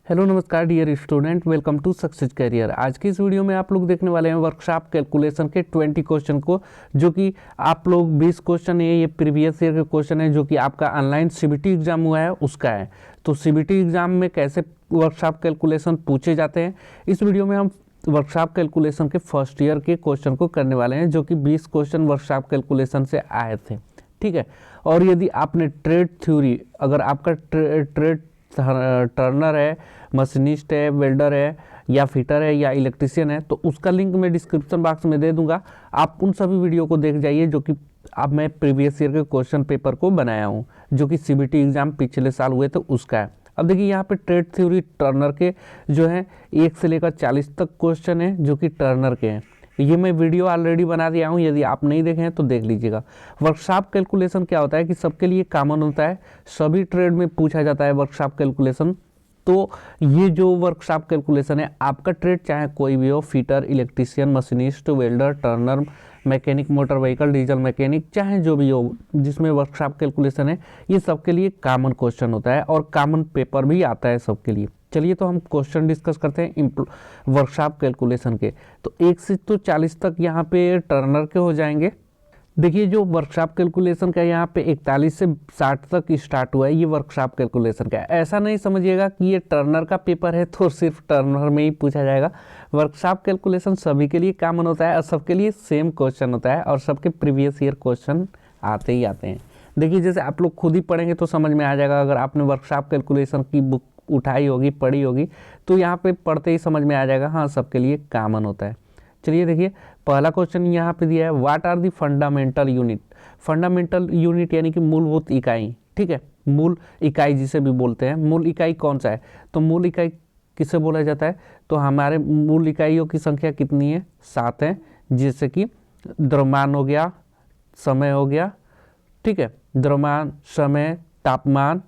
Hello नमस्कार dear student, welcome to success career. आज की इस वीडियो में आप लोग देखने वाले हैं वर्कशॉप कैलकुलेशन के 20 क्वेश्चन को, जो कि आप लोग 20 क्वेश्चन है, ये प्रीवियस ईयर के क्वेश्चन है जो कि आपका ऑनलाइन सीबीटी एग्जाम हुआ है उसका है। तो सीबीटी एग्जाम में कैसे वर्कशॉप कैलकुलेशन पूछे जाते हैं, इस वीडियो में हम वर्कशॉप कैलकुलेशन के फर्स्ट ईयर के क्वेश्चन को करने वाले हैं, जो कि 20 क्वेश्चन वर्कशॉप कैलकुलेशन से आए थे। ठीक है। और यदि आपने ट्रेड थ्योरी, अगर आपका ट्रेड टर्नर है, मशीनिस्ट है, वेल्डर है या फिटर है या इलेक्ट्रिशियन है, तो उसका लिंक मैं डिस्क्रिप्शन बॉक्स में दे दूंगा। आप उन सभी वीडियो को देख जाइए जो कि अब मैं प्रीवियस ईयर के क्वेश्चन पेपर को बनाया हूं, जो कि सीबीटी एग्जाम पिछले साल हुए थे उसका है। अब देखिए यहाँ पे ट्रेड थ्योरी टर्नर के जो है 1 से लेकर 40 तक क्वेश्चन है जो कि टर्नर के हैं। ये मैं वीडियो ऑलरेडी बना दिया हूँ, यदि आप नहीं देखे हैं तो देख लीजिएगा। वर्कशॉप कैलकुलेशन क्या होता है कि सबके लिए कॉमन होता है, सभी ट्रेड में पूछा जाता है वर्कशॉप कैलकुलेशन। तो ये जो वर्कशॉप कैलकुलेशन है, आपका ट्रेड चाहे कोई भी हो, fitter, electrician, machinist, welder, Turner, mechanic, motor vehicle, diesel mechanic, चाहे जो भी हो जिसमें वर्कशॉप कैलकुलेशन है, ये सबके लिए कॉमन क्वेश्चन होता है और कॉमन पेपर भी आता है सबके लिए। चलिए तो हम क्वेश्चन डिस्कस करते हैं वर्कशॉप कैलकुलेशन के। तो 1 से तो 40 तक यहाँ पे टर्नर के हो जाएंगे। देखिए जो वर्कशॉप कैलकुलेशन का यहाँ पे 41 से 60 तक स्टार्ट हुआ है, ये वर्कशॉप कैलकुलेशन का है। ऐसा नहीं समझिएगा कि ये टर्नर का पेपर है तो सिर्फ टर्नर में ही पूछा जाएगा। वर्कशॉप कैलकुलेशन सभी के लिए कॉमन होता है और सबके लिए सेम क्वेश्चन होता है और सबके प्रीवियस ईयर क्वेश्चन आते ही आते हैं। देखिए जैसे आप लोग खुद ही पढ़ेंगे तो समझ में आ जाएगा। अगर आपने वर्कशॉप कैलकुलेशन की बुक उठाई होगी, पढ़ी होगी, तो यहाँ पे पढ़ते ही समझ में आ जाएगा, हाँ सबके लिए कॉमन होता है। चलिए देखिए पहला क्वेश्चन यहाँ पे दिया है, what are the fundamental unit. Fundamental unit यानी कि मूलभूत इकाई। ठीक है, मूल इकाई जिसे भी बोलते हैं। मूल इकाई कौन सा है, तो मूल इकाई किसे बोला जाता है, तो हमारे मूल इकाइयों की संख्या कितनी है, 7 है। जैसे कि द्रव्यमान हो गया, समय हो गया, ठीक है, द्रव्यमान, समय, तापमान,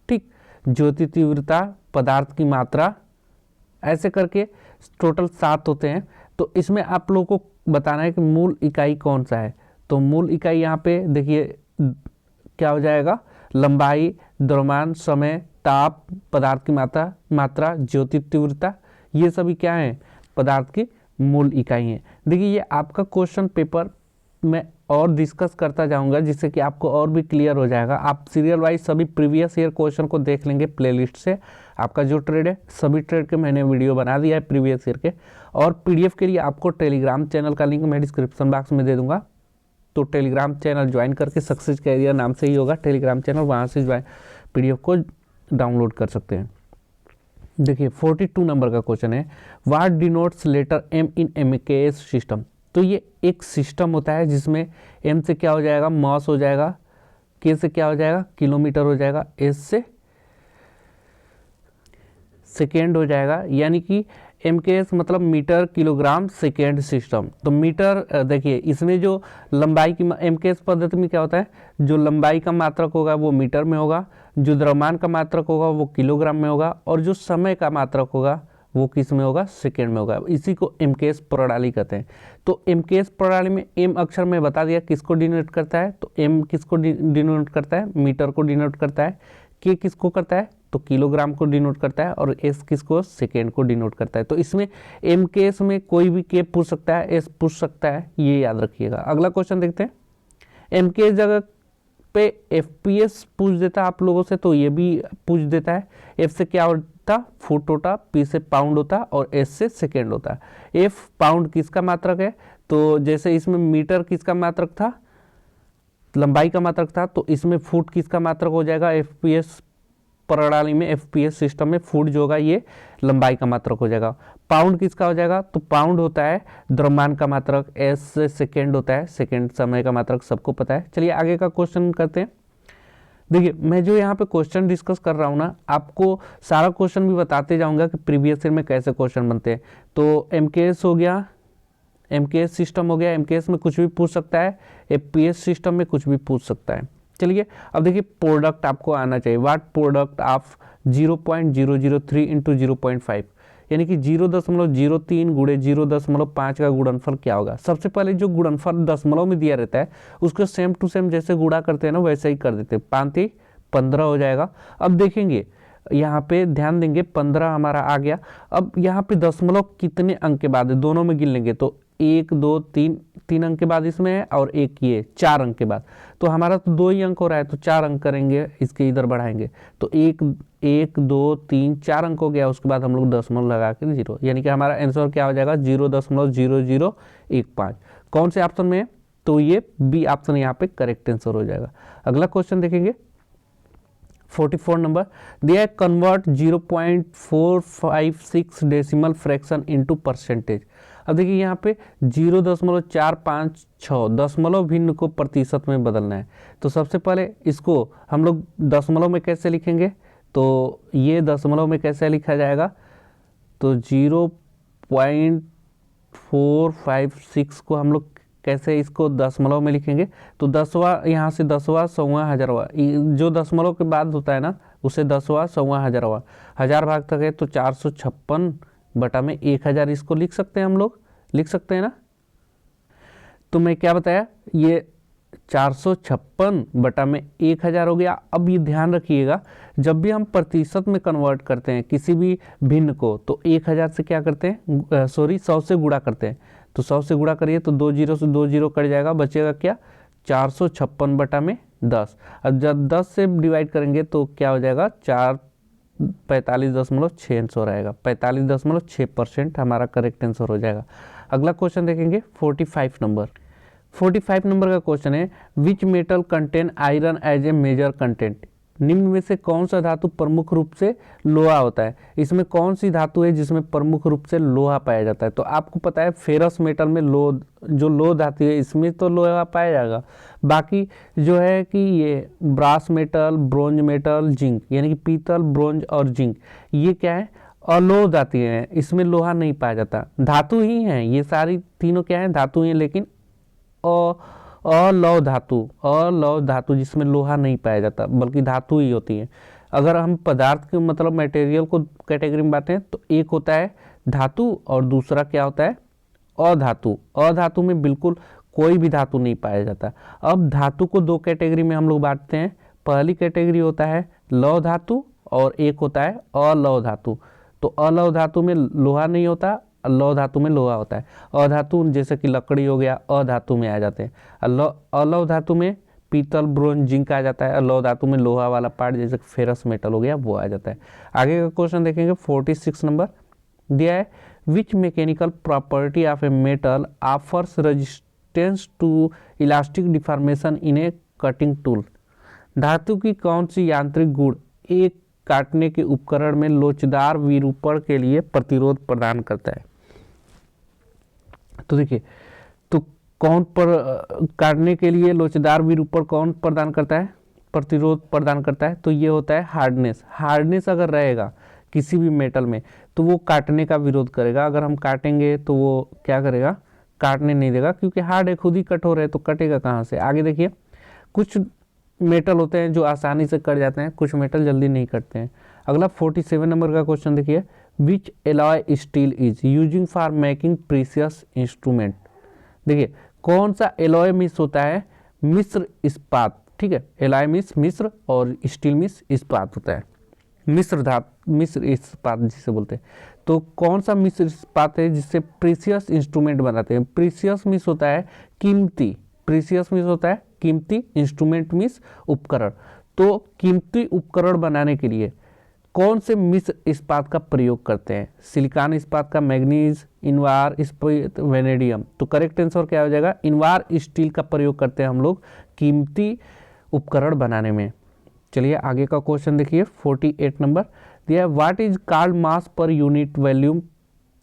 ठीक, ज्योति तीव्रता, पदार्थ की मात्रा, ऐसे करके टोटल 7 होते हैं। तो इसमें आप लोगों को बताना है कि मूल इकाई कौन सा है। तो मूल इकाई यहाँ पे देखिए क्या हो जाएगा, लंबाई, द्रव्यमान, समय, ताप, पदार्थ की मात्रा, ज्योति तीव्रता, ये सभी क्या है, पदार्थ की मूल इकाई हैं। देखिए ये आपका क्वेश्चन पेपर में और डिस्कस करता जाऊंगा जिससे कि आपको और भी क्लियर हो जाएगा। आप सीरियल वाइज सभी प्रीवियस ईयर क्वेश्चन को देख लेंगे प्लेलिस्ट से। आपका जो ट्रेड है, सभी ट्रेड के मैंने वीडियो बना दिया है प्रीवियस ईयर के। और पीडीएफ के लिए आपको टेलीग्राम चैनल का लिंक मैं डिस्क्रिप्शन बॉक्स में दे दूंगा। तो टेलीग्राम चैनल ज्वाइन करके, सक्सेस कैरियर नाम से ही होगा टेलीग्राम चैनल, वहाँ से पीडीएफ को डाउनलोड कर सकते हैं। देखिए 42 नंबर का क्वेश्चन है, what denotes letter M in MKS system. तो ये एक सिस्टम होता है जिसमें एम से क्या हो जाएगा, मास हो जाएगा, के से क्या हो जाएगा, किलोमीटर हो जाएगा, एस से सेकेंड हो जाएगा, यानी कि एमकेएस मतलब मीटर किलोग्राम सेकेंड सिस्टम। तो मीटर देखिए इसमें जो लंबाई की एमकेएस पद्धति में क्या होता है, जो लंबाई का मात्रक होगा वो मीटर में होगा, जो द्रव्यमान का मात्रक होगा वो किलोग्राम में होगा, और जो समय का मात्रक होगा वो किस में होगा, सेकेंड में होगा। इसी को एमकेएस प्रणाली कहते हैं। तो एमकेएस प्रणाली में एम अक्षर में बता दिया किसको डिनोट करता है, तो एम किसको डिनोट करता है, मीटर को डिनोट करता है, के किसको करता है, तो किलोग्राम को डिनोट करता है, और एस किसको, सेकेंड को डिनोट करता है। तो इसमें एम के एस में कोई भी के पूछ सकता है, एस पूछ सकता है, ये याद रखिएगा। अगला क्वेश्चन देखते हैं, एम के जगह पे एफपीएस पूछ देता है आप लोगों से, तो ये भी पूछ देता है। एफ से क्या होता, फुट होता, पी से पाउंड होता, और एस से सेकेंड होता। एफ पाउंड किसका मात्रक है, तो जैसे इसमें मीटर किसका मात्रक था, लंबाई का मात्रक था, तो इसमें फुट किसका मात्रक हो जाएगा, एफपीएस प्रणाली में, एफपीएस सिस्टम में फुट जो होगा ये लंबाई का मात्रक हो जाएगा। पाउंड किसका हो जाएगा, तो पाउंड होता है द्रव्यमान का मात्रक, एस से सेकेंड होता है, सेकेंड समय का मात्रक सबको पता है। चलिए आगे का क्वेश्चन करते हैं। देखिए मैं जो यहाँ पे क्वेश्चन डिस्कस कर रहा हूँ ना, आपको सारा क्वेश्चन भी बताते जाऊँगा कि प्रीवियस ईयर में कैसे क्वेश्चन बनते हैं। तो एमकेएस हो गया, एमकेएस सिस्टम हो गया, एमकेएस में कुछ भी पूछ सकता है, एफपीएस सिस्टम में कुछ भी पूछ सकता है। चलिए अब देखिए प्रोडक्ट आपको आना चाहिए, व्हाट प्रोडक्ट ऑफ 0.003 इंटू 0.5, यानी कि 0.03 गुणे 0.5 का गुणनफल क्या होगा। सबसे पहले जो गुणनफल दशमलव में दिया रहता है उसको सेम टू सेम जैसे गुणा करते हैं ना वैसे ही कर देते हैं, 5 15 हो जाएगा। अब देखेंगे यहाँ पे ध्यान देंगे 15 हमारा आ गया। अब यहाँ पे दशमलव कितने अंक के बाद है, दोनों में गिन लेंगे तो 1 2 3, 3 अंक के बाद इसमें है और एक ये 4 अंक के बाद, तो हमारा तो 2 ही अंक हो रहा है, तो 4 अंक करेंगे, इसके इधर बढ़ाएंगे तो 1 1 2 3 4 अंक हो गया। उसके बाद हम लोग दशमलव लगा के 0, यानी कि हमारा आंसर क्या हो जाएगा 0.0015। कौन से ऑप्शन में है, तो ये बी ऑप्शन यहाँ पे करेक्ट आंसर हो जाएगा। अगला क्वेश्चन देखेंगे 44 नंबर दिया है, convert 0.456 decimal fraction into percentage. अब देखिए यहाँ पे 0.456 दशमलव भिन्न को प्रतिशत में बदलना है। तो सबसे पहले इसको हम लोग दशमलव में कैसे लिखेंगे, तो ये दशमलव में कैसे लिखा जाएगा, तो 0.456 को हम लोग कैसे इसको दशमलव में लिखेंगे, तो 10वां यहाँ से 10वां 100वां 1000वां, जो दशमलव के बाद होता है ना उसे 10वां 100वां 1000वां, 1000 भाग तक है तो 456 बटा में 1000 इसको लिख सकते हैं, हम लोग लिख सकते हैं ना। तो मैं क्या बताया, ये 456 बटा में 1000 हो गया। अब ये ध्यान रखिएगा, जब भी हम प्रतिशत में कन्वर्ट करते हैं किसी भी भिन्न को तो 1000 से क्या करते हैं, 100 से गुणा करते हैं। तो 100 से गुणा करिए तो 2 जीरो से 2 जीरो कट जाएगा, बचेगा क्या 456 बटा में 10। अब जब 10 से डिवाइड करेंगे तो क्या हो जाएगा 45.6 रहेगा, 45.6% हमारा करेक्ट आंसर हो जाएगा। अगला क्वेश्चन देखेंगे 45 नंबर। 45 नंबर का क्वेश्चन है, which metal contain iron as a major content. निम्न में से कौन सा धातु प्रमुख रूप से लोहा होता है। इसमें कौन सी धातु है जिसमें प्रमुख रूप से लोहा पाया जाता है, तो आपको पता है फेरस मेटल में जो लोह धातु है इसमें तो लोहा पाया जाएगा। बाकी जो है कि ये brass metal, bronze metal, zinc, यानी कि पीतल, ब्रोंज और जिंक, ये क्या है अलोह धातु हैं, इसमें लोहा नहीं पाया जाता। धातु ही हैं ये सारी तीनों, क्या है धातु हैं, लेकिन अलौह धातु जिसमें लोहा नहीं पाया जाता बल्कि धातु ही होती है। अगर हम पदार्थ के मतलब मटेरियल को कैटेगरी में बांटें तो एक होता है धातु और दूसरा क्या होता है अधातु। अधातु में बिल्कुल कोई भी धातु नहीं पाया जाता। अब धातु को 2 कैटेगरी में हम लोग बांटते हैं। पहली कैटेगरी होता है लौह धातु और एक होता है अलौह धातु। तो अलौह धातु में लोहा नहीं होता, लौह धातु में लोहा होता है। अधातु जैसे कि लकड़ी हो गया अधातु में आ जाते हैं। अलौह धातु में पीतल, ब्रोंज, जिंक आ जाता है। लौह धातु में लोहा वाला पार्ट जैसे फेरस मेटल हो गया वो आ जाता है। आगे का क्वेश्चन देखेंगे 46 नंबर दिया है, which mechanical property of a metal offers resistance to elastic deformation in a cutting tool. धातु की कौन सी यांत्रिक गुण एक काटने के उपकरण में लोचदार विरूपण के लिए प्रतिरोध प्रदान करता है। तो देखिए, तो कौन पर काटने के लिए लोचदार विरूपण कौन प्रदान करता है, प्रतिरोध प्रदान करता है, तो ये होता है हार्डनेस। हार्डनेस अगर रहेगा किसी भी मेटल में तो वो काटने का विरोध करेगा। अगर हम काटेंगे तो वो क्या करेगा, काटने नहीं देगा, क्योंकि हार्ड है, खुद ही कठोर है तो कटेगा कहाँ से। आगे देखिए, कुछ मेटल होते हैं जो आसानी से कट जाते हैं, कुछ मेटल जल्दी नहीं कटते हैं। अगला 47 नंबर का क्वेश्चन देखिए, which alloy steel is using for making precious instrument. देखिए कौन सा एलॉय मिस होता है, मिश्र इस्पात, ठीक है, एलॉय मिस मिश्र और स्टील मिस इस्पात होता है। मिश्र इस्पात जिसे बोलते हैं। तो कौन सा मिश्र इस्पात है जिससे प्रीशियस इंस्ट्रूमेंट बनाते हैं। प्रीशियस मिस होता है कीमती, प्रीशियस मिस होता है कीमती, इंस्ट्रूमेंट मिस उपकरण। तो कीमती उपकरण बनाने के लिए कौन से मिश्र इस्पात का प्रयोग करते हैं, सिलिकॉन इस्पात का, मैग्नीज, इनवार इस्पात, वेनेडियम। तो करेक्ट आंसर क्या हो जाएगा, इनवार स्टील का प्रयोग करते हैं हम लोग कीमती उपकरण बनाने में। चलिए आगे का क्वेश्चन देखिए 48 नंबर दिया है, what is called mass per unit volume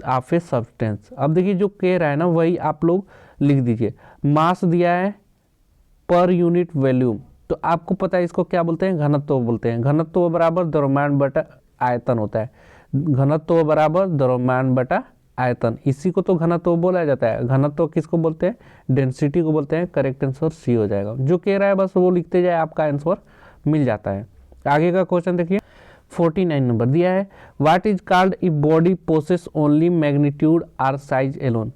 of a substance. अब देखिए जो कह रहा है ना वही आप लोग लिख दीजिए। मास दिया है पर यूनिट वॉल्यूम, तो आपको पता है इसको क्या बोलते हैं, घनत्व बोलते हैं। घनत्व बराबर द्रव्यमान बटा आयतन होता है। घनत्व बराबर द्रव्यमान बटा आयतन, इसी को तो घनत्व बोला जाता है। घनत्व किसको बोलते हैं, डेंसिटी को बोलते हैं। करेक्ट आंसर सी हो जाएगा। जो कह रहा है बस वो लिखते जाए, आपका आंसर मिल जाता है। आगे का क्वेश्चन देखिए 49 नंबर दिया है, what is called if body possess only magnitude or size alone.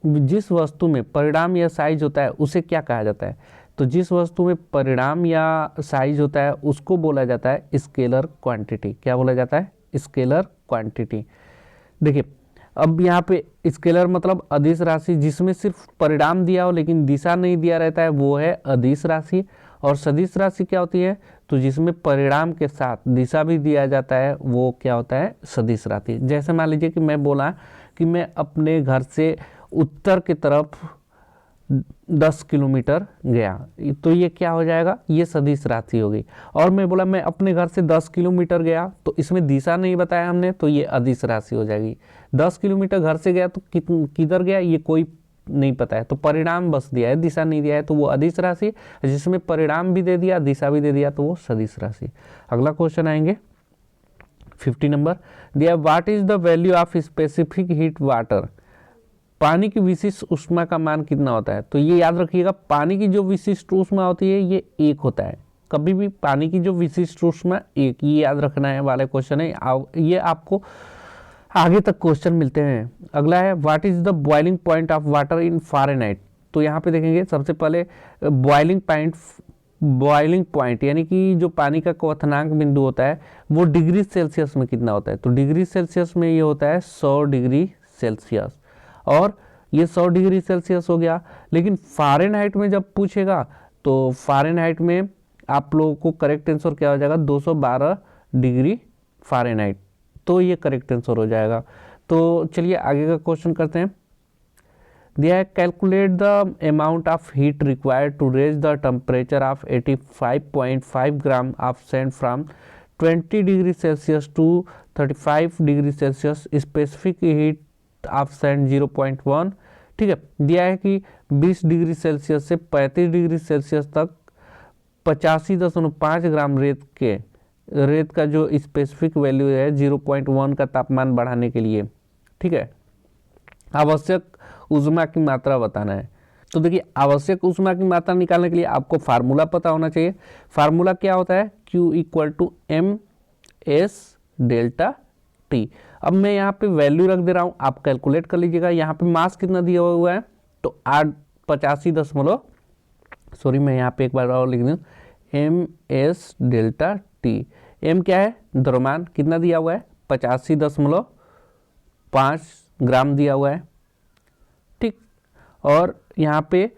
जिस वस्तु में परिणाम या साइज होता है उसे क्या कहा जाता है। तो जिस वस्तु में परिमाण या साइज होता है उसको बोला जाता है स्केलर क्वांटिटी। क्या बोला जाता है? Scalar quantity. देखिए अब यहाँ पे स्केलर मतलब अदिश राशि, जिसमें सिर्फ परिमाण दिया हो लेकिन दिशा नहीं दिया रहता है, वो है अदिश राशि। और सदिश राशि क्या होती है? तो जिसमें परिमाण के साथ दिशा भी दिया जाता है वो क्या होता है? सदिश राशि। जैसे मान लीजिए कि मैं बोला कि मैं अपने घर से उत्तर की तरफ 10 किलोमीटर गया, तो ये क्या हो जाएगा? ये सदिश राशि होगी। और मैं बोला मैं अपने घर से 10 किलोमीटर गया, तो इसमें दिशा नहीं बताया हमने, तो ये अदिश राशि हो जाएगी। 10 किलोमीटर घर से गया तो किधर गया ये कोई नहीं पता है, तो परिणाम बस दिया है, दिशा नहीं दिया है, तो वो अदिश राशि। जिसमें परिणाम भी दे दिया, दिशा भी दे दिया, तो वो सदिश राशि। अगला क्वेश्चन आएंगे 50 नंबर दिया, what is the value of specific heat water. पानी की विशिष्ट ऊष्मा का मान कितना होता है? तो ये याद रखिएगा, पानी की जो विशिष्ट ऊष्मा होती है ये 1 होता है। कभी भी पानी की जो विशिष्ट ऊष्मा 1, ये याद रखना है वाले क्वेश्चन है, ये आपको आगे तक क्वेश्चन मिलते हैं। अगला है what is the boiling point of water in Fahrenheit. तो यहाँ पे देखेंगे सबसे पहले बॉइलिंग पॉइंट यानी कि जो पानी का क्वथनांक बिंदु होता है वो डिग्री सेल्सियस में कितना होता है? तो डिग्री सेल्सियस में ये होता है 100 डिग्री सेल्सियस, और ये 100 डिग्री सेल्सियस हो गया। लेकिन फ़ारेनहाइट में जब पूछेगा तो फ़ारेनहाइट में आप लोगों को करेक्ट आंसर क्या हो जाएगा? 212 डिग्री फ़ारेनहाइट, तो ये करेक्ट आंसर हो जाएगा। तो चलिए आगे का क्वेश्चन करते हैं। दिया है calculate the amount of heat required to raise the temperature of 85.5 gram of sand from 20 degree Celsius to 35 degree Celsius, specific heat of sand 0.1। ठीक है, दिया है कि 20 डिग्री सेल्सियस से 35 डिग्री सेल्सियस तक 85.5 ग्राम रेत का जो स्पेसिफिक वैल्यू है 0.1 का तापमान बढ़ाने के लिए, ठीक है, आवश्यक ऊष्मा की मात्रा बताना है। तो देखिए आवश्यक ऊष्मा की मात्रा निकालने के लिए आपको फार्मूला पता होना चाहिए। फार्मूला क्या होता है? Q = MS delta T। अब मैं यहाँ पे वैल्यू रख दे रहा हूँ, आप कैलकुलेट कर लीजिएगा। यहाँ पे मास कितना दिया हुआ है? तो 85 सॉरी मैं यहाँ पे एक बार और लिख दूँ, MS डेल्टा T। M क्या है? द्रव्यमान। कितना दिया हुआ है? 85.5 ग्राम दिया हुआ है, ठीक। और यहाँ पे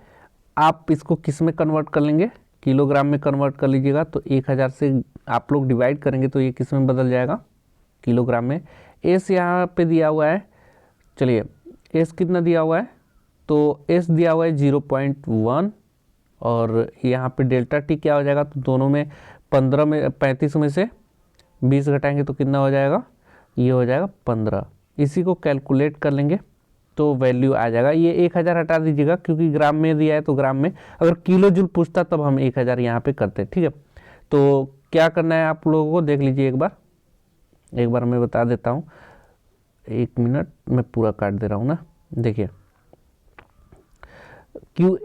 आप इसको किस में कन्वर्ट कर लेंगे? किलोग्राम में कन्वर्ट कर लीजिएगा। तो 1000 से आप लोग डिवाइड करेंगे तो ये किस में बदल जाएगा? किलोग्राम में। एस यहाँ पे दिया हुआ है, चलिए एस कितना दिया हुआ है? तो एस दिया हुआ है 0.1, और यहाँ पे डेल्टा टी क्या हो जाएगा? तो दोनों में 35 में से 20 घटाएंगे तो कितना हो जाएगा? ये हो जाएगा 15। इसी को कैलकुलेट कर लेंगे तो वैल्यू आ जाएगा। ये 1000 हटा दीजिएगा क्योंकि ग्राम में दिया है तो ग्राम में, अगर किलो जूल पूछता तब हम 1000 यहाँ पे करते, ठीक है। तो क्या करना है आप लोगों को देख लीजिए एक बार मैं बता देता हूँ। 1 मिनट मैं पूरा काट दे रहा हूँ ना। देखिए Q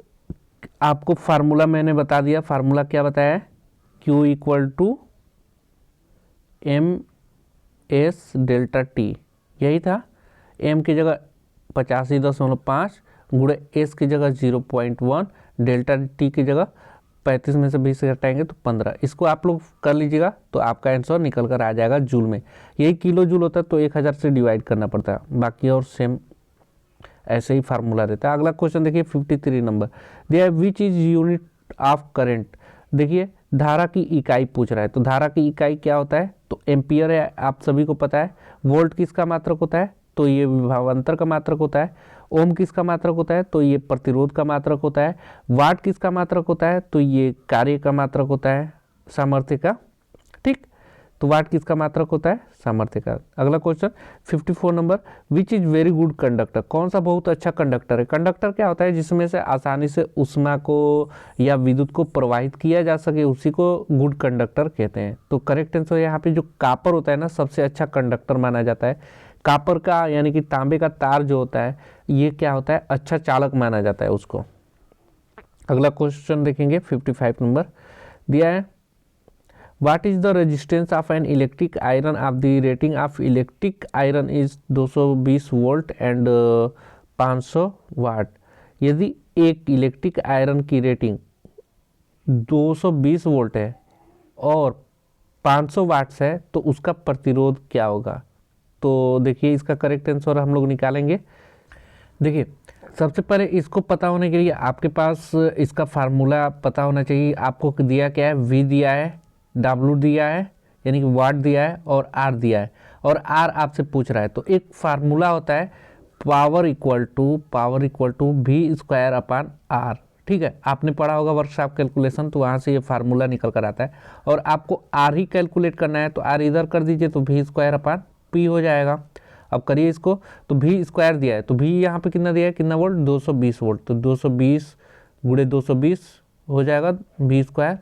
आपको फार्मूला मैंने बता दिया। फार्मूला क्या बताया है? Q = MS डेल्टा T, यही था। M की जगह 85.5 गुणे S की जगह 0.1, डेल्टा T की जगह 35 में से 20 घटाएंगे तो 15। इसको आप लोग कर लीजिएगा तो आपका आंसर निकल कर आ जाएगा जूल में। यही किलो जूल होता है तो 1000 से डिवाइड करना पड़ता है, बाकी और सेम ऐसे ही फार्मूला रहता है। अगला क्वेश्चन देखिए 53 नंबर दिया है, which is unit of current. देखिए धारा की इकाई पूछ रहा है, तो धारा की इकाई क्या होता है? तो एम्पियर है, आप सभी को पता है। वोल्ट किसका मात्रक होता है? तो ये विभवांतर का मात्रक होता है। ओम किसका मात्रक होता है? तो ये प्रतिरोध का मात्रक होता है। वाट किसका मात्रक होता है? तो ये कार्य का मात्रक होता है, सामर्थ्य का, ठीक। तो वाट किसका मात्रक होता है? सामर्थ्य का। अगला question 54 number, which is very good conductor. कौन सा बहुत अच्छा कंडक्टर है? कंडक्टर क्या होता है? जिसमें से आसानी से ऊष्मा को या विद्युत को प्रवाहित किया जा सके, उसी को गुड कंडक्टर कहते हैं। तो करेक्ट आंसर यहाँ पे जो कापर होता है ना, सबसे अच्छा कंडक्टर माना जाता है। कापर का यानी कि तांबे का तार जो होता है, ये क्या होता है? अच्छा चालक माना जाता है उसको। अगला क्वेश्चन देखेंगे 55 नंबर दिया है, what is the resistance of an electric iron of the rating of electric iron is 220 volt and 500 वाट। यदि एक इलेक्ट्रिक आयरन की रेटिंग 220 वोल्ट है और 500 वाट्स है तो उसका प्रतिरोध क्या होगा। तो देखिए इसका करेक्ट आंसर हम लोग निकालेंगे। देखिए सबसे पहले इसको पता होने के लिए आपके पास इसका फार्मूला पता होना चाहिए। आपको दिया क्या है, V दिया है, W दिया है यानी कि वाट दिया है और R दिया है और R आपसे पूछ रहा है। तो एक फार्मूला होता है power equal to V square upon R। ठीक है, आपने पढ़ा होगा वर्कशॉप कैलकुलेशन, तो वहाँ से ये फार्मूला निकल कर आता है और आपको R ही कैलकुलेट करना है तो R इधर कर दीजिए तो V स्क्वायर अपान P हो जाएगा। अब करिए इसको, तो V स्क्वायर दिया है तो V यहाँ पे कितना दिया है, कितना वोल्ट, 220 वोल्ट, तो 220 गुणे 220 हो जाएगा V स्क्वायर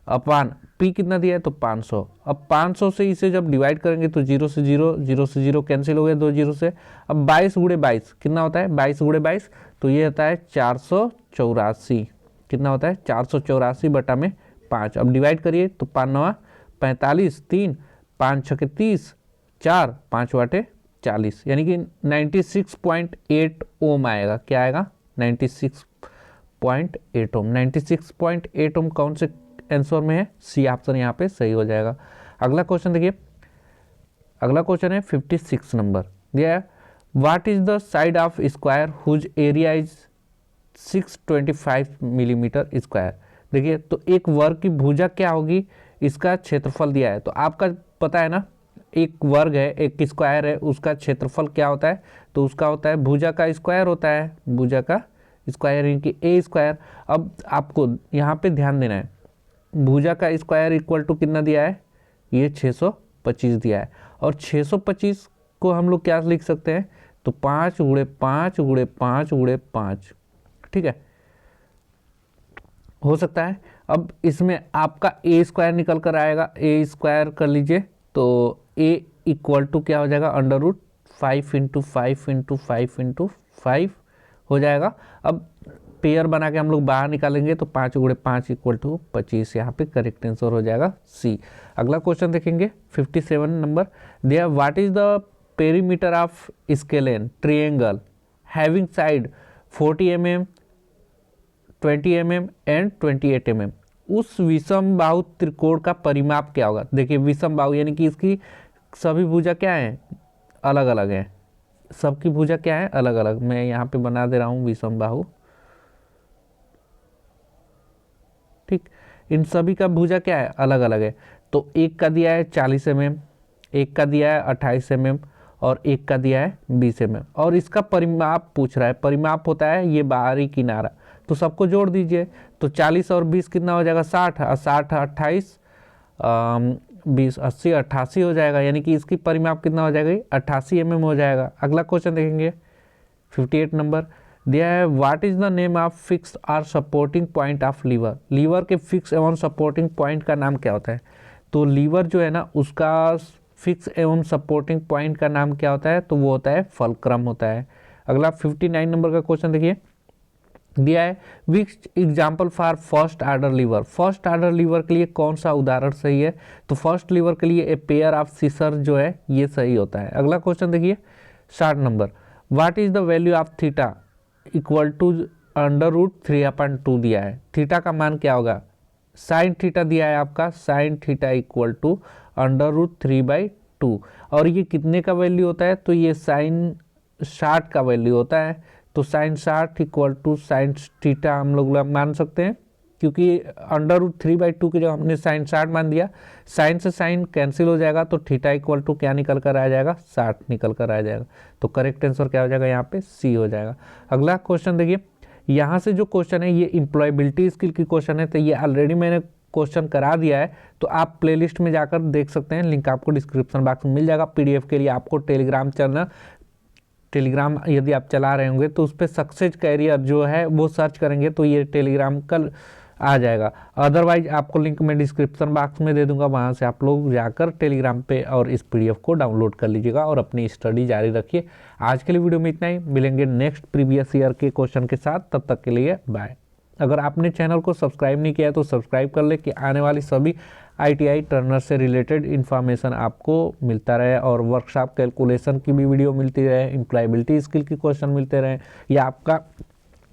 अपान P कितना दिया है तो 500। अब 500 से इसे जब डिवाइड करेंगे तो 0 से 0 कैंसिल हो गया 2 0 से। अब 22 गुणे 22 कितना होता है, 22 गुणे 22 तो ये होता है 484। कितना होता है, 484 बटा में 5। अब डिवाइड करिए तो 5 9 45, 3 5 6 30, 4 5 वाटे 40 यानी कि 96.8 ओम आएगा। क्या आएगा, 96.8 ओम। 96.8 ओम कौन से आंसर में है, सी ऑप्शन यहाँ पे सही हो जाएगा। अगला क्वेश्चन देखिए, अगला क्वेश्चन है 56 नंबर दिया है, what is the side of square whose area is 625 millimetre square. देखिए तो एक वर्ग की भुजा क्या होगी, इसका क्षेत्रफल दिया है। तो आपका पता है ना, एक वर्ग है, एक स्क्वायर है, उसका क्षेत्रफल क्या होता है, तो उसका होता है भुजा का स्क्वायर होता है, भुजा का स्क्वायर यानी कि ए स्क्वायर। अब आपको यहाँ पे ध्यान देना है, भुजा का स्क्वायर इक्वल टू कितना दिया है, ये 625 दिया है और 625 को हम लोग क्या लिख सकते हैं, तो 5 गुणे 5 गुणे 5 गुणे 5। ठीक है, हो सकता है। अब इसमें आपका ए स्क्वायर निकल कर आएगा, ए स्क्वायर कर लीजिए तो ए इक्वल टू क्या हो जाएगा, under root 5 into 5 into 5 into 5 हो जाएगा। अब पेयर बना के हम लोग बाहर निकालेंगे तो 5 गुणे 5 इक्वल टू 25, यहाँ पे करेक्ट आंसर हो जाएगा सी। अगला क्वेश्चन देखेंगे 57 नंबर दिया, what is the perimeter of scalene triangle having side 40 mm 20 mm and 28 mm। उस विषम बाहु त्रिकोण का परिमाप क्या होगा। देखिए विषम बाहु यानी कि इसकी सभी भुजा क्या है, अलग अलग है, सबकी भुजा क्या है, अलग अलग। मैं यहाँ पे बना दे रहा हूँ विषम बाहु। ठीक, इन सभी का भुजा क्या है, अलग अलग है। तो एक का दिया है 40 mm, एक का दिया है 28 mm और एक का दिया है 20 mm और इसका परिमाप पूछ रहा है। परिमाप होता है ये बाहरी किनारा, तो सबको जोड़ दीजिए तो 40 और 20 कितना हो जाएगा, 60 और 60 28 20 80 88 हो जाएगा, यानी कि इसकी परिमाप कितना हो जाएगा, 88 mm हो जाएगा। अगला क्वेश्चन देखेंगे 58 नंबर दिया है, what is the name of fix और supporting point of lever. Lever के फिक्स एवं सपोर्टिंग पॉइंट का नाम क्या होता है। तो लीवर जो है ना उसका फिक्स एवं सपोर्टिंग पॉइंट का नाम क्या होता है, तो वो होता है फलक्रम होता है। अगला 59 नंबर का क्वेश्चन देखिए दिया है, which example for first order lever. First order lever के लिए कौन सा उदाहरण सही है, तो फर्स्ट लीवर के लिए ए पेयर ऑफ सीसर जो है ये सही होता है। अगला क्वेश्चन देखिए 60 number, what is the value of theta equal to under root 3/2 दिया है। थीटा का मान क्या होगा, साइन थीटा दिया है आपका, sine theta equal to under root 3/2 और ये कितने का वैल्यू होता है, तो ये साइन 60 का वैल्यू होता है। तो sine 60 equal to sine theta हम लोग मान सकते हैं, क्योंकि अंडर रूट 3/2 के जब हमने साइन 60 मान दिया, साइन से साइन कैंसिल हो जाएगा तो थीटा इक्वल टू क्या निकल कर आ जाएगा, 60 निकल कर आ जाएगा। तो करेक्ट आंसर क्या हो जाएगा, यहाँ पे सी हो जाएगा। अगला क्वेश्चन देखिए, यहाँ से जो क्वेश्चन है ये एम्प्लॉयबिलिटी स्किल की क्वेश्चन है, तो ये ऑलरेडी मैंने क्वेश्चन करा दिया है, तो आप प्लेलिस्ट में जाकर देख सकते हैं, लिंक आपको डिस्क्रिप्शन बॉक्स में मिल जाएगा। पीडीएफ के लिए आपको टेलीग्राम चैनल, टेलीग्राम यदि आप चला रहे होंगे तो उस पर सक्सेस कैरियर जो है वो सर्च करेंगे तो ये टेलीग्राम कल आ जाएगा। अदरवाइज आपको लिंक मैं डिस्क्रिप्शन बॉक्स में दे दूंगा, वहाँ से आप लोग जाकर टेलीग्राम पे और इस पीडीएफ को डाउनलोड कर लीजिएगा और अपनी स्टडी जारी रखिए। आज के लिए वीडियो में इतना ही, मिलेंगे नेक्स्ट प्रीवियस ईयर के क्वेश्चन के साथ, तब तक के लिए बाय। अगर आपने चैनल को सब्सक्राइब नहीं किया है तो सब्सक्राइब कर ले कि आने वाली सभी ITI टर्नर से रिलेटेड इन्फॉर्मेशन आपको मिलता रहे और वर्कशॉप कैलकुलेशन की भी वीडियो मिलती रहे, एम्प्लॉयबिलिटी स्किल की क्वेश्चन मिलते रहे, या आपका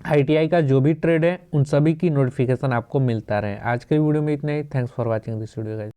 ITI का जो भी ट्रेड है उन सभी की नोटिफिकेशन आपको मिलता रहे। आज के वीडियो में इतना ही। Thanks for watching this video guys.